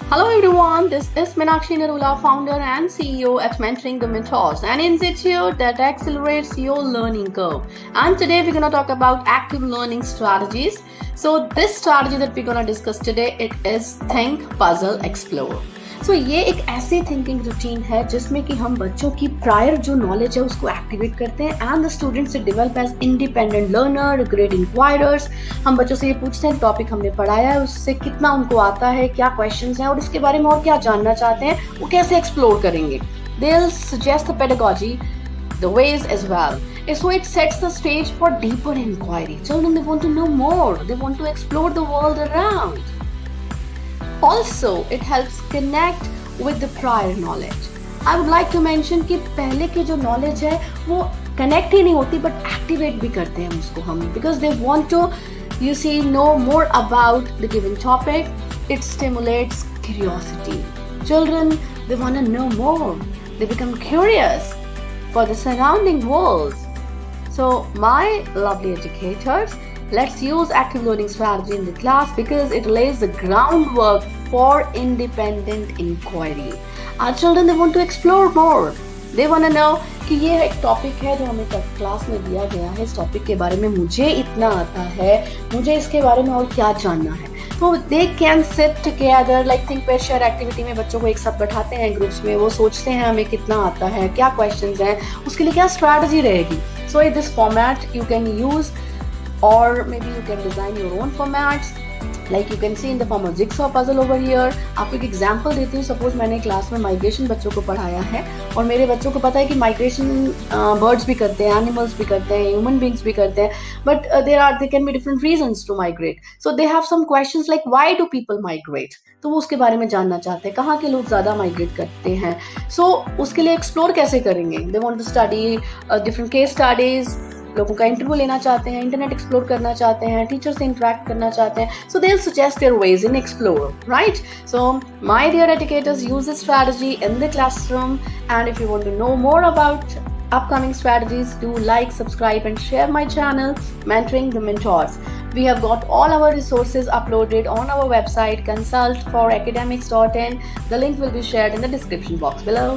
Hello everyone, this is Meenakshi Narula, founder and CEO at Mentoring the Mentors, an institute that accelerates your learning curve. And today we're going to talk about active learning strategies. So this strategy that we're going to discuss today, it is Think, Puzzle, Explore. ये एक ऐसी thinking routine है जिसमें कि हम बच्चों की prior जो नॉलेज है उसको एक्टिवेट करते हैं एंड द स्टूडेंट्स से develop as independent learner, great inquirers. हम बच्चों से ये पूछते हैं टॉपिक हमने पढ़ाया है उससे कितना उनको आता है, क्या क्वेश्चंस हैं और इसके बारे में और क्या जानना चाहते हैं, वो कैसे एक्सप्लोर करेंगे। दे will suggest the pedagogy, the ways as well. So it sets the stage for deeper inquiry. Children, they want to know more. They want to explore the world around. Also, it helps connect with the prior knowledge. I would like to mention कि पहले की जो knowledge है वो connect ही नहीं होती but activate भी करते हैं उसको हम, because they want to, you see, know more about the given topic. It stimulates curiosity. Children, they want to know more. They become curious for the surrounding world. So my lovely educators, let's use active learning strategy in the class because it lays the groundwork for independent inquiry. Our children, they want to explore more. They want to know कि ये एक topic है जो हमें class में दिया गया है, इस टॉपिक के बारे में मुझे इतना आता है, मुझे इसके बारे में और क्या जानना है। तो they can sit together like think pair share activity में बच्चों को एक साथ बैठाते हैं ग्रुप्स में, वो सोचते हैं हमें कितना आता है, क्या क्वेश्चंस हैं, उसके लिए क्या स्ट्रैटेजी रहेगी। So in this format you can use or maybe you can design your own formats like you can see in the form of jigsaw puzzle over here. आपको एक एग्जांपल देती हूँ। सपोज मैंने क्लास में migration बच्चों को पढ़ाया है और मेरे बच्चों को पता है कि माइग्रेशन बर्ड्स भी करते हैं, एनिमल्स भी करते हैं, ह्यूमन बींग्स भी करते हैं, but there can be different reasons to migrate. So they have some questions like why do people migrate, तो वो उसके बारे में जानना चाहते हैं, कहाँ के लोग ज़्यादा माइग्रेट करते हैं। सो उसके लिए एक्सप्लोर कैसे करेंगे, they want to study different case studies, लोगों का इंटरव्यू लेना चाहते हैं, इंटरनेट एक्सप्लोर करना चाहते हैं, टीचर से इंटरेक्ट करना चाहते हैं। So they will suggest their ways in explore, right? So my dear educators, use this strategy in the classroom and if you want to know more about upcoming strategies, do like, subscribe and share my channel Mentoring the Mentors. We have got all our resources uploaded on our website consultforacademics.in. The link will be shared in the description box below.